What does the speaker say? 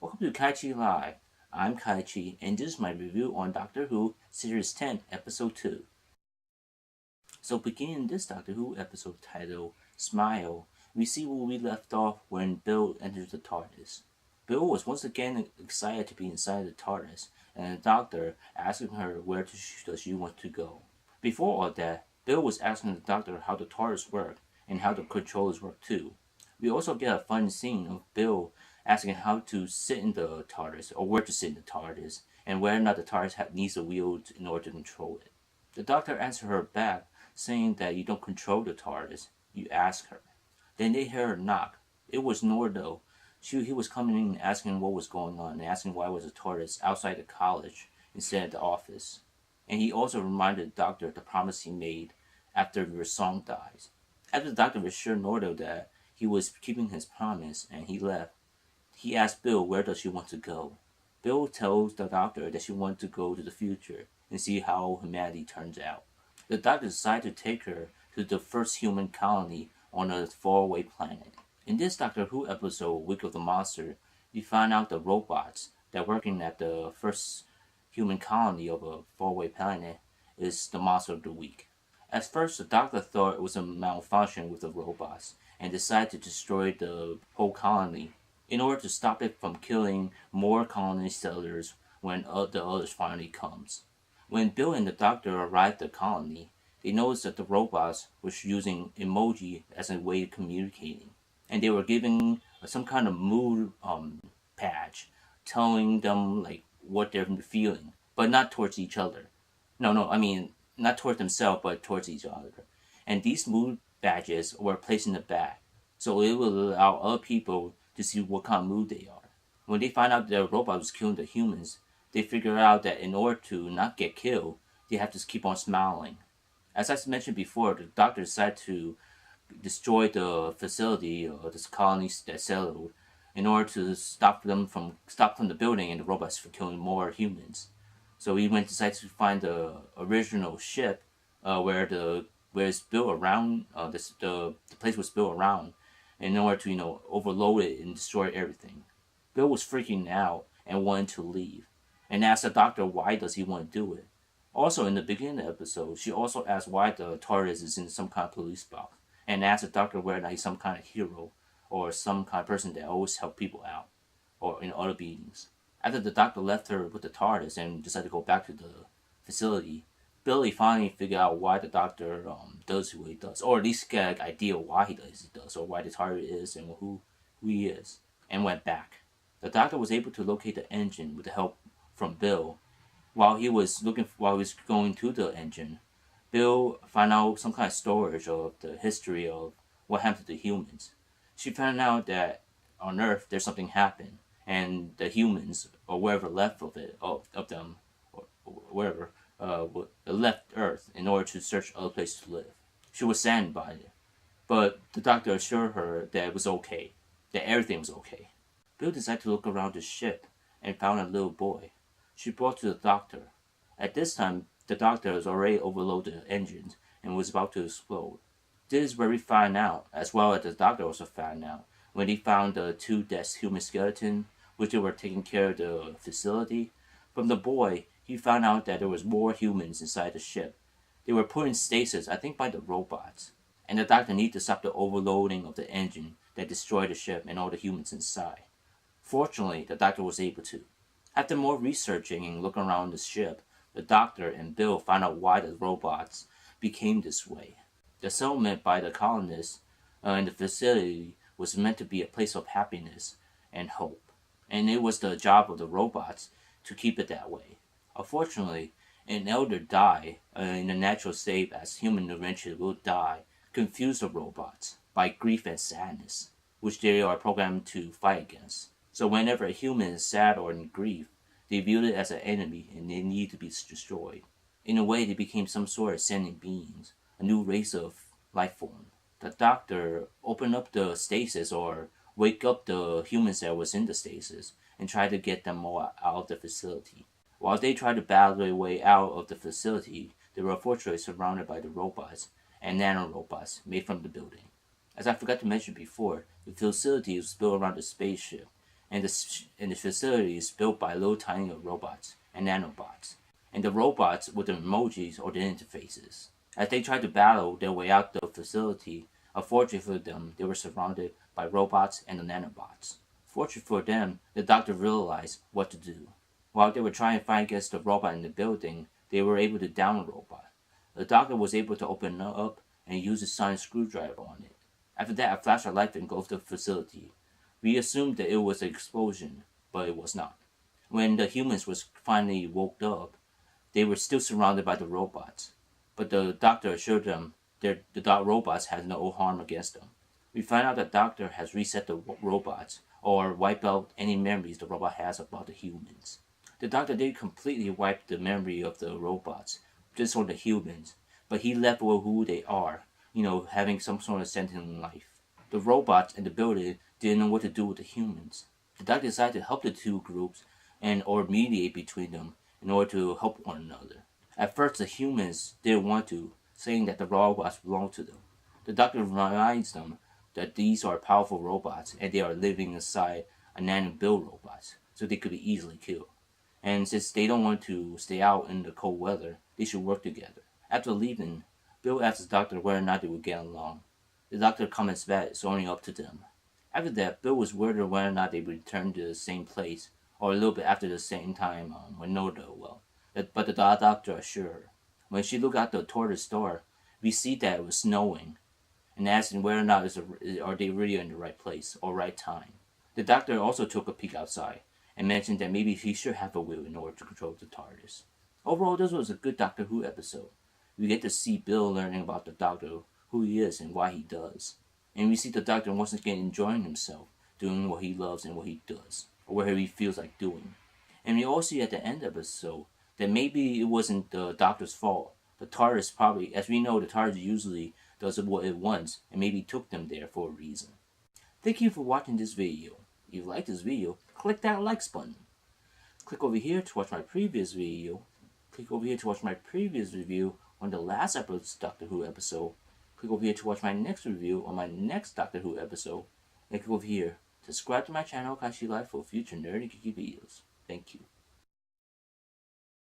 Welcome to KaiChi Live. I'm KaiChi, and this is my review on Doctor Who Series 10, Episode 2. So, beginning this Doctor Who episode titled Smile, we see where we left off when Bill enters the TARDIS. Bill was once again excited to be inside the TARDIS, and the Doctor asking her where does she want to go. Before all that, Bill was asking the Doctor how the TARDIS worked and how the controllers work too. We also get a fun scene of Bill asking how to sit in the TARDIS or where to sit in the TARDIS and whether or not the TARDIS needs a wheel in order to control it. The Doctor answered her back, saying that you don't control the TARDIS, you ask her. Then they hear her knock. It was Nordo. He was coming in asking what was going on and asking why was the TARDIS outside the college instead of the office. And he also reminded the Doctor of the promise he made after your song dies. After the Doctor assured Nordo that he was keeping his promise and he left, he asked Bill where does she want to go. Bill tells the Doctor that she wants to go to the future and see how humanity turns out. The Doctor decides to take her to the first human colony on a faraway planet. In this Doctor Who episode, Week of the Monster, we find out the robots that are working at the first human colony of a faraway planet is the monster of the week. At first, the Doctor thought it was a malfunction with the robots and decided to destroy the whole colony in order to stop it from killing more colony settlers when the others finally comes. When Bill and the Doctor arrived at the colony, they noticed that the robots were using emoji as a way of communicating, and they were giving some kind of mood patch, telling them like what they're feeling, but not towards each other. No, I mean not towards themselves, but towards each other. And these mood badges were placed in the back, so it will allow other people to see what kind of mood they are. When they find out that the robot was killing the humans, they figure out that in order to not get killed, they have to keep on smiling. As I mentioned before, the Doctor decided to destroy the facility or this colony that settled in order to stop from the building and the robots from killing more humans. So he decided to find the original ship where it's built around the place was built around in order to overload it and destroy everything. Bill was freaking out and wanted to leave, and asked the Doctor why does he want to do it. Also, in the beginning of the episode, she also asked why the TARDIS is in some kind of police box, and asked the Doctor whether he's some kind of hero or some kind of person that always help people out, or in other beings. After the Doctor left her with the TARDIS and decided to go back to the facility, Billy finally figured out why the Doctor does what he does, or at least get an idea why he does, or why the TARDIS is and who he is, and went back. The Doctor was able to locate the engine with the help from Bill. While he was going to the engine, Bill found out some kind of storage of the history of what happened to the humans. She found out that on Earth there's something happened, and the humans or wherever left of them or wherever left Earth in order to search other places to live. She was saddened by it, but the Doctor assured her that it was okay, that everything was okay. Bill decided to look around the ship and found a little boy. She brought to the Doctor. At this time, the Doctor has already overloaded the engines and was about to explode. This is where we find out, as well as the Doctor also found out, when he found the two dead human skeletons, which they were taking care of the facility. From the boy, he found out that there was more humans inside the ship. They were put in stasis, I think by the robots, and the Doctor needed to stop the overloading of the engine that destroyed the ship and all the humans inside. Fortunately, the Doctor was able to. After more researching and looking around the ship, the Doctor and Bill found out why the robots became this way. The settlement by the colonists in the facility was meant to be a place of happiness and hope, and it was the job of the robots to keep it that way. Unfortunately, an elder died in a natural state, as humans eventually will die, confused the robots by grief and sadness, which they are programmed to fight against. So whenever a human is sad or in grief, they viewed it as an enemy and they need to be destroyed. In a way, they became some sort of sentient beings, a new race of life form. The Doctor opened up the stasis or wake up the humans that was in the stasis and try to get them all out of the facility. While they tried to battle their way out of the facility, they were unfortunately surrounded by the robots and nano-robots made from the building. As I forgot to mention before, the facility was built around the spaceship, and the facility is built by little tiny robots and nanobots. And the robots with the emojis or the interfaces. As they tried to battle their way out the facility, unfortunately for them, they were surrounded by robots and the nanobots. Fortunately for them, the doctor realized what to do. While they were trying to fight against the robot in the building, they were able to down the robot. The doctor was able to open it up and use a sonic screwdriver on it. After that, a flash of light engulfed the facility. We assumed that it was an explosion, but it was not. When the humans was finally woke up, they were still surrounded by the robots. But the doctor assured them that the robots had no harm against them. We find out that the doctor has reset the robots or wiped out any memories the robot has about the humans. The doctor did completely wipe the memory of the robots, just on the humans, but he left with who they are, having some sort of sentient life. The robots in the building didn't know what to do with the humans. The doctor decided to help the two groups or mediate between them in order to help one another. At first, the humans didn't want to, saying that the robots belonged to them. The doctor reminds them that these are powerful robots and they are living inside a nano-build robots, so they could be easily killed. And since they don't want to stay out in the cold weather, they should work together. After leaving, Bill asks the doctor whether or not they would get along. The doctor comments that it's only up to them. After that, Bill was worried whether or not they would return to the same place, or a little bit after the same time when Noda, but the doctor assured her. When she looked out the TARDIS door, we see that it was snowing, and asking whether or not are they really in the right place or right time. The doctor also took a peek outside, and mentioned that maybe he should have a will in order to control the TARDIS. Overall, this was a good Doctor Who episode. We get to see Bill learning about the Doctor, who he is and why he does. And we see the Doctor once again enjoying himself, doing what he loves and what he does, or whatever he feels like doing. And we all see at the end of the episode that maybe it wasn't the Doctor's fault. The TARDIS probably, as we know, the TARDIS usually does what it wants, and maybe took them there for a reason. Thank you for watching this video. If you like this video, click that likes button. Click over here to watch my previous video. Click over here to watch my previous review on the last Doctor Who episode. Click over here to watch my next review on my next Doctor Who episode. And click over here to subscribe to my channel, KaiChi Life, for future nerdy geeky videos. Thank you.